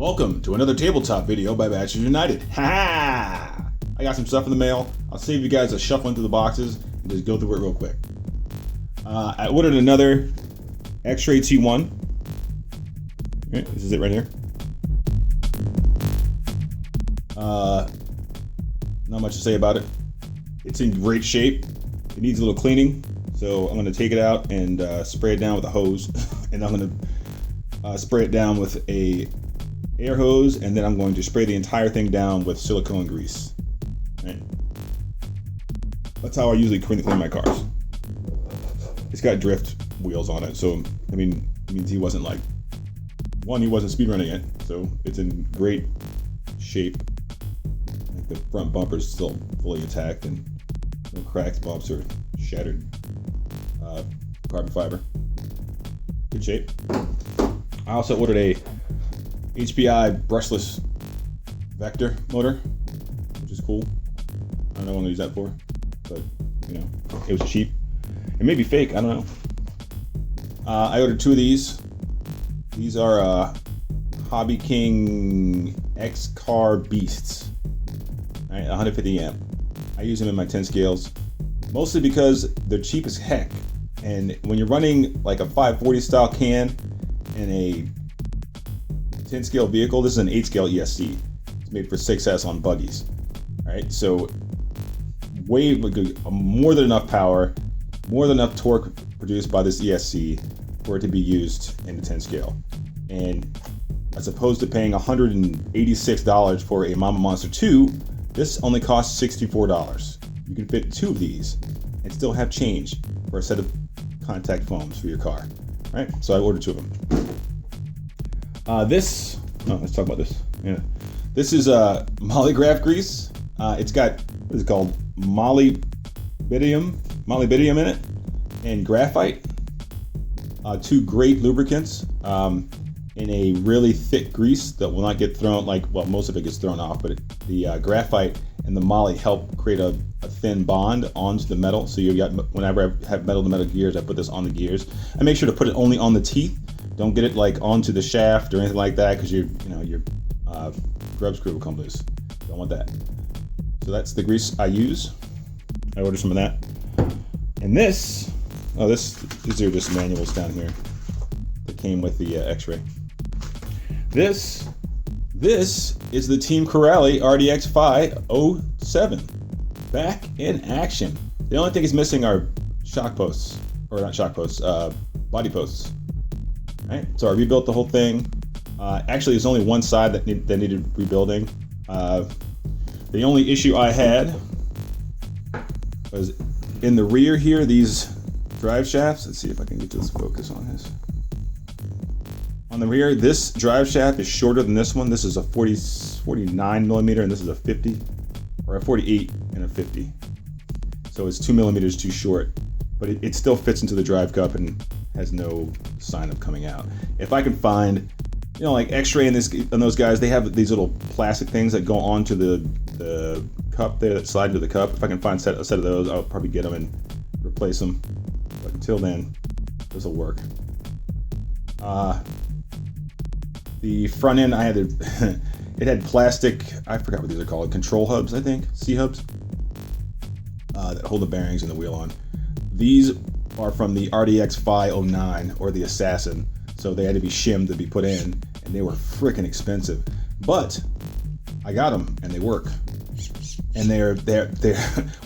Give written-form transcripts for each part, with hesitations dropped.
Welcome to another tabletop video by Bachelors United. Ha! I got some stuff in the mail. I'll save you guys a shuffling through the boxes and just go through it real quick. I ordered another XRay T1. Okay, this is it right here. Not much to say about it. It's in great shape. It needs a little cleaning, so I'm going to take it out and spray it down with a hose, and I'm going to spray it down with a air hose, and then I'm going to spray the entire thing down with silicone grease. Right. That's how I usually clean my cars. It's got drift wheels on it, so I mean, it means he wasn't speedrunning it, so it's in great shape. Like the front bumper's still fully intact and no cracks, bumps, or shattered carbon fiber. Good shape. I also ordered a HPI brushless vector motor, which is cool. I don't know what I'm gonna use that for, but you know, it was cheap. It may be fake, I don't know. I ordered two of these. These are Hobby King X Car Beasts. All right, 150 amp. I use them in my 10 scales, mostly because they're cheap as heck. And when you're running like a 540 style can in a 10 scale vehicle, this is an 8 scale ESC. It's made for 6S on buggies. All right, so way more than enough power, more than enough torque produced by this ESC for it to be used in the 10 scale. And as opposed to paying $186 for a Mama Monster 2, this only costs $64. You can fit two of these and still have change for a set of contact foams for your car. All right, so I ordered two of them. Let's talk about this. Yeah, this is Mollygraph grease. It's got, what is it called? Molybdenum in it, and graphite. Two great lubricants in a really thick grease that will not get thrown, most of it gets thrown off, but the graphite and the moly help create a thin bond onto the metal. So you got, whenever I have metal to metal gears, I put this on the gears. I make sure to put it only on the teeth. Don't get it like onto the shaft or anything like that, because your grub screw will come loose. Don't want that. So that's the grease I use. I ordered some of that. And these are just manuals down here that came with the X-Ray. This is the Team Corrali RDX Phi 07, back in action. The only thing it's missing are shock posts, or not shock posts, body posts. Right, so I rebuilt the whole thing. Actually, there's only one side that needed rebuilding. The only issue I had was in the rear here, these drive shafts. Let's see if I can get this focus on this. On the rear, this drive shaft is shorter than this one. This is a 49 millimeter, and this is a 50, or a 48 and a 50. So it's 2 millimeters too short, but it still fits into the drive cup and has no sign of coming out. If I can find, like X-Ray and those guys, they have these little plastic things that go onto the cup there that slide into the cup. If I can find a set of those, I'll probably get them and replace them. But until then, this will work. The front end, it had plastic, I forgot what these are called, control hubs, I think, C-hubs, that hold the bearings and the wheel on. These are from the RDX Phi 09, or the Assassin, so they had to be shimmed to be put in, and they were freaking expensive. But I got them, and they work. And they're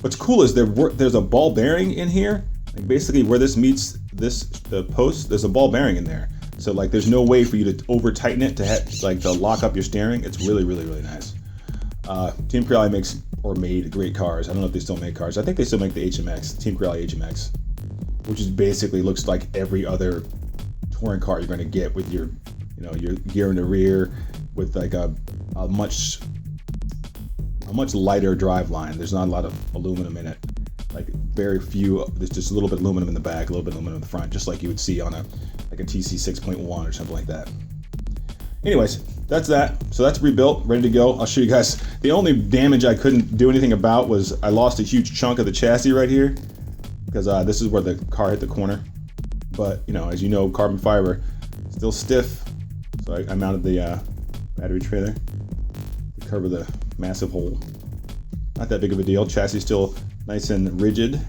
what's cool is there's a ball bearing in here. Like basically where this meets the post, there's a ball bearing in there. So like there's no way for you to over tighten it to lock up your steering. It's really, really, really nice. Team Corrali made great cars. I don't know if they still make cars. I think they still make the HMX, Team Corrali HMX, which is basically looks like every other touring car you're going to get with your gear in the rear, with like a much lighter drive line. There's not a lot of aluminum in it. Like very few. There's just a little bit of aluminum in the back, a little bit of aluminum in the front, just like you would see on a TC 6.1 or something like that. Anyways, that's that. So that's rebuilt, ready to go. I'll show you guys. The only damage I couldn't do anything about was I lost a huge chunk of the chassis right here, because this is where the car hit the corner. But as you know, carbon fiber still stiff. So I mounted the battery trailer to cover the massive hole. Not that big of a deal. Chassis still nice and rigid.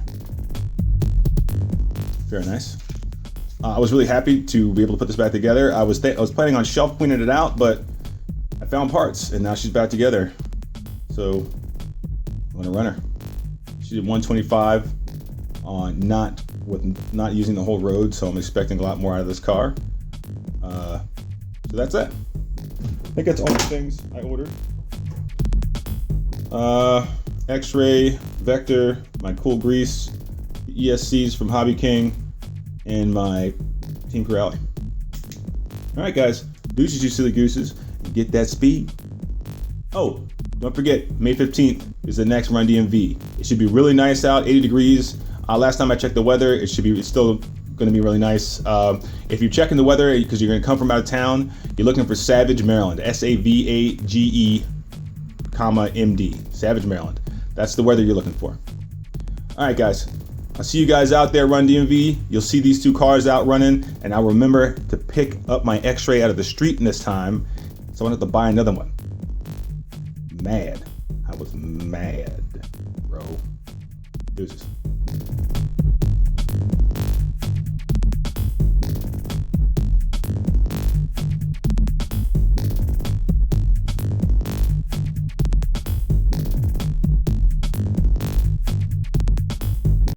Very nice. I was really happy to be able to put this back together. I was planning on shelf cleaning it out, but I found parts, and now she's back together. So I'm gonna run her. She did 125 on not using the whole road, so I'm expecting a lot more out of this car. So that's it. I think that's all the things I ordered. X-Ray, Vector, my cool grease, ESCs from Hobby King, and my Team Corrali. All right, guys, deuces, you silly gooses, and get that speed. Oh, don't forget, May 15th is the next Run DMV. It should be really nice out, 80 degrees. Last time I checked the weather, it's still going to be really nice. If you're checking the weather because you're going to come from out of town, you're looking for Savage, Maryland. SAVAGE, MD. Savage, Maryland. That's the weather you're looking for. All right, guys. I'll see you guys out there, Run DMV. You'll see these two cars out running, and I'll remember to pick up my X-Ray out of the street this time, so I don't have to buy another one. Mad. I was mad, bro. Deuces.